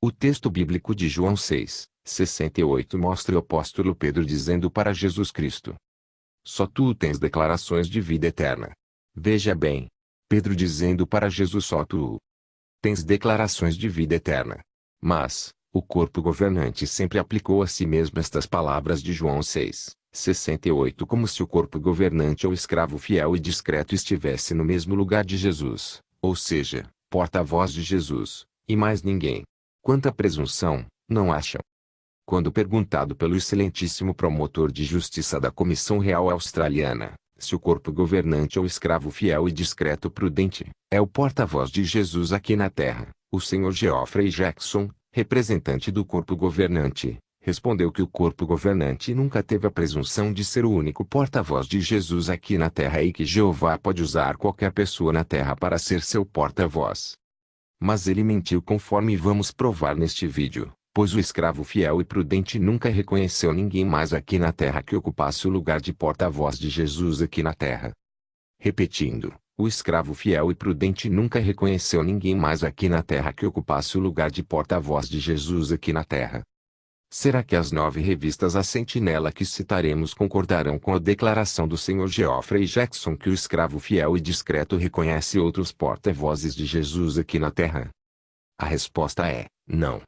O texto bíblico de João 6:68 mostra o apóstolo Pedro dizendo para Jesus Cristo: Só tu tens declarações de vida eterna. Veja bem, Pedro dizendo para Jesus: só tu tens declarações de vida eterna. Mas, o corpo governante sempre aplicou a si mesmo estas palavras de João 6:68 como se o corpo governante ou escravo fiel e discreto estivesse no mesmo lugar de Jesus, ou seja, porta-voz de Jesus, e mais ninguém. Quanta presunção, não acham? Quando perguntado pelo excelentíssimo promotor de justiça da Comissão Real Australiana, se o corpo governante ou escravo fiel e discreto prudente é o porta-voz de Jesus aqui na Terra, o Sr. Geoffrey Jackson, representante do corpo governante, respondeu que o corpo governante nunca teve a presunção de ser o único porta-voz de Jesus aqui na Terra e que Jeová pode usar qualquer pessoa na Terra para ser seu porta-voz. Mas ele mentiu, conforme vamos provar neste vídeo, pois o escravo fiel e prudente nunca reconheceu ninguém mais aqui na Terra que ocupasse o lugar de porta-voz de Jesus aqui na Terra. Repetindo, o escravo fiel e prudente nunca reconheceu ninguém mais aqui na Terra que ocupasse o lugar de porta-voz de Jesus aqui na Terra. Será que as 9 revistas A Sentinela que citaremos concordarão com a declaração do Sr. Geoffrey Jackson que o escravo fiel e discreto reconhece outros porta-vozes de Jesus aqui na Terra? A resposta é: não.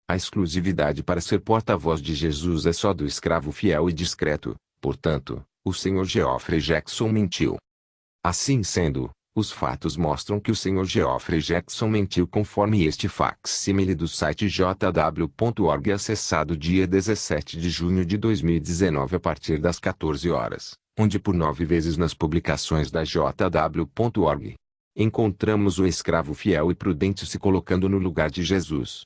A exclusividade para ser porta-voz de Jesus é só do escravo fiel e discreto, portanto, o Sr. Geoffrey Jackson mentiu. Assim sendo, os fatos mostram que o Sr. Geoffrey Jackson mentiu, conforme este facsímile do site jw.org acessado dia 17 de junho de 2019 a partir das 14 horas, onde por 9 vezes nas publicações da jw.org, encontramos o escravo fiel e prudente se colocando no lugar de Jesus.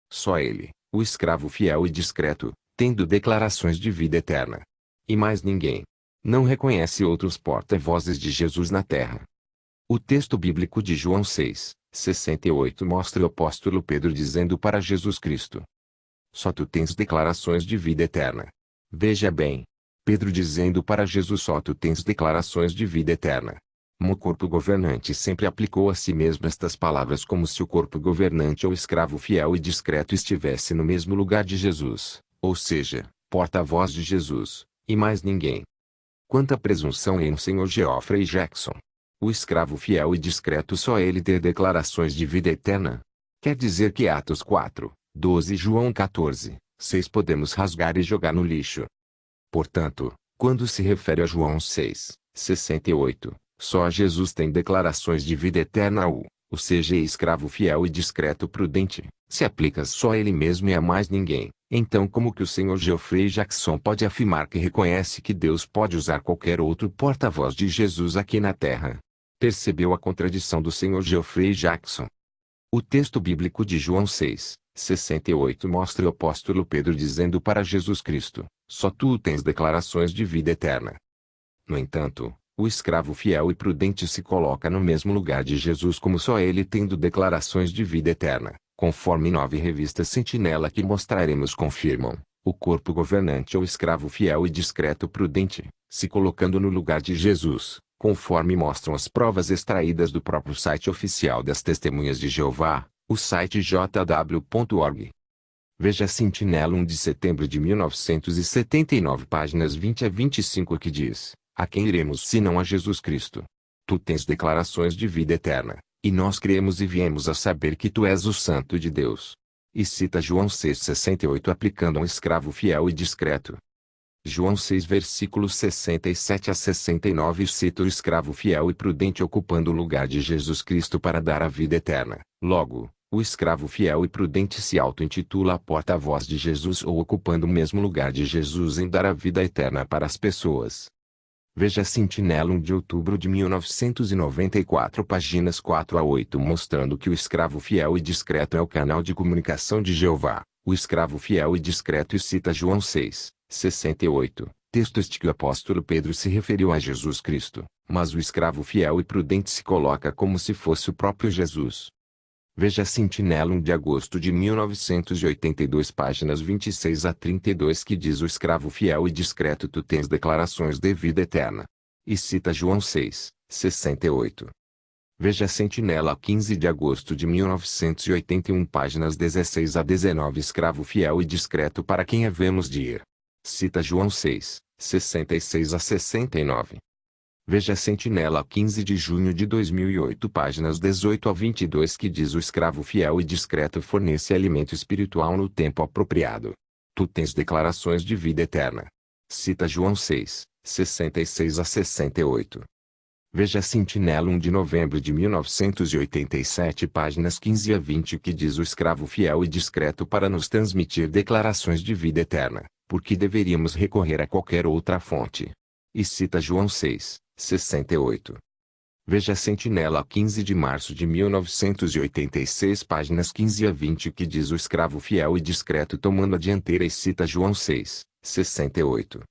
Só ele, o escravo fiel e discreto, tendo declarações de vida eterna. E mais ninguém. Não reconhece outros porta-vozes de Jesus na terra. O texto bíblico de João 6:68 mostra o apóstolo Pedro dizendo para Jesus Cristo: Só tu tens declarações de vida eterna. Veja bem, Pedro dizendo para Jesus: só tu tens declarações de vida eterna. O corpo governante sempre aplicou a si mesmo estas palavras como se o corpo governante ou escravo fiel e discreto estivesse no mesmo lugar de Jesus, ou seja, porta-voz de Jesus, e mais ninguém. Quanta presunção em Sr. Geoffrey Jackson! O escravo fiel e discreto só ele ter declarações de vida eterna? Quer dizer que Atos 4:12 e João 14:6 podemos rasgar e jogar no lixo. Portanto, quando se refere a João 6:68, só Jesus tem declarações de vida eterna ou seja, escravo fiel e discreto prudente, se aplica só a ele mesmo e a mais ninguém. Então como que o Sr. Geoffrey Jackson pode afirmar que reconhece que Deus pode usar qualquer outro porta-voz de Jesus aqui na Terra? Percebeu a contradição do Sr. Geoffrey Jackson? O texto bíblico de João 6:68 mostra o apóstolo Pedro dizendo para Jesus Cristo: só tu tens declarações de vida eterna. No entanto, o escravo fiel e prudente se coloca no mesmo lugar de Jesus como só ele tendo declarações de vida eterna, conforme 9 revistas Sentinela que mostraremos confirmam. O corpo governante ou escravo fiel e discreto prudente, se colocando no lugar de Jesus, conforme mostram as provas extraídas do próprio site oficial das Testemunhas de Jeová, o site jw.org. Veja Sentinela 1 de setembro de 1979, páginas 20 a 25 que diz: a quem iremos senão a Jesus Cristo? Tu tens declarações de vida eterna, e nós cremos e viemos a saber que tu és o Santo de Deus. E cita João 6:68 aplicando a um escravo fiel e discreto. João 6 versículos 67 a 69 cita o escravo fiel e prudente ocupando o lugar de Jesus Cristo para dar a vida eterna. Logo, o escravo fiel e prudente se auto-intitula a porta-voz de Jesus ou ocupando o mesmo lugar de Jesus em dar a vida eterna para as pessoas. Veja Sentinela 1 de outubro de 1994, páginas 4 a 8 mostrando que o escravo fiel e discreto é o canal de comunicação de Jeová, o escravo fiel e discreto, e cita João 6:68, texto este que o apóstolo Pedro se referiu a Jesus Cristo, mas o escravo fiel e prudente se coloca como se fosse o próprio Jesus. Veja Sentinela 1 de agosto de 1982, páginas 26 a 32 que diz o escravo fiel e discreto: tu tens declarações de vida eterna. E cita João 6:68. Veja Sentinela 15 de agosto de 1981 páginas 16 a 19 Escravo fiel e discreto para quem havemos de ir. Cita João 6, 66 a 69. Veja Sentinela 15 de junho de 2008 páginas 18 a 22 que diz o escravo fiel e discreto fornece alimento espiritual no tempo apropriado. Tu tens declarações de vida eterna. Cita João 6, 66 a 68. Veja Sentinela 1 de novembro de 1987 páginas 15 a 20 que diz o escravo fiel e discreto para nos transmitir declarações de vida eterna, porque deveríamos recorrer a qualquer outra fonte. E cita João 6, 68. Veja Sentinela 15 de março de 1986 páginas 15 a 20 que diz o escravo fiel e discreto tomando a dianteira e cita João 6, 68.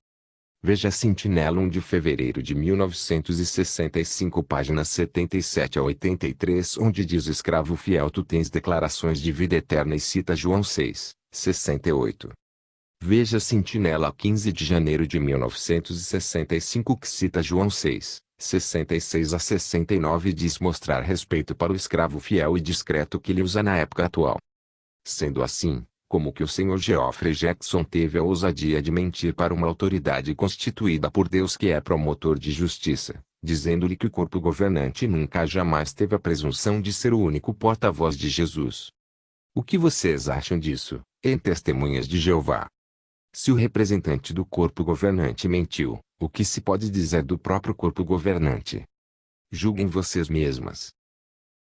Veja Sentinela 1 de fevereiro de 1965 páginas 77 a 83 onde diz o escravo fiel tu tens declarações de vida eterna e cita João 6, 68. Veja Sentinela 15 de janeiro de 1965 que cita João 6, 66 a 69 e diz mostrar respeito para o escravo fiel e discreto que ele usa na época atual. Sendo assim, como que o Sr. Geoffrey Jackson teve a ousadia de mentir para uma autoridade constituída por Deus que é promotor de justiça, dizendo-lhe que o corpo governante nunca jamais teve a presunção de ser o único porta-voz de Jesus. O que vocês acham disso, em Testemunhas de Jeová? Se o representante do corpo governante mentiu, o que se pode dizer do próprio corpo governante? Julguem vocês mesmas.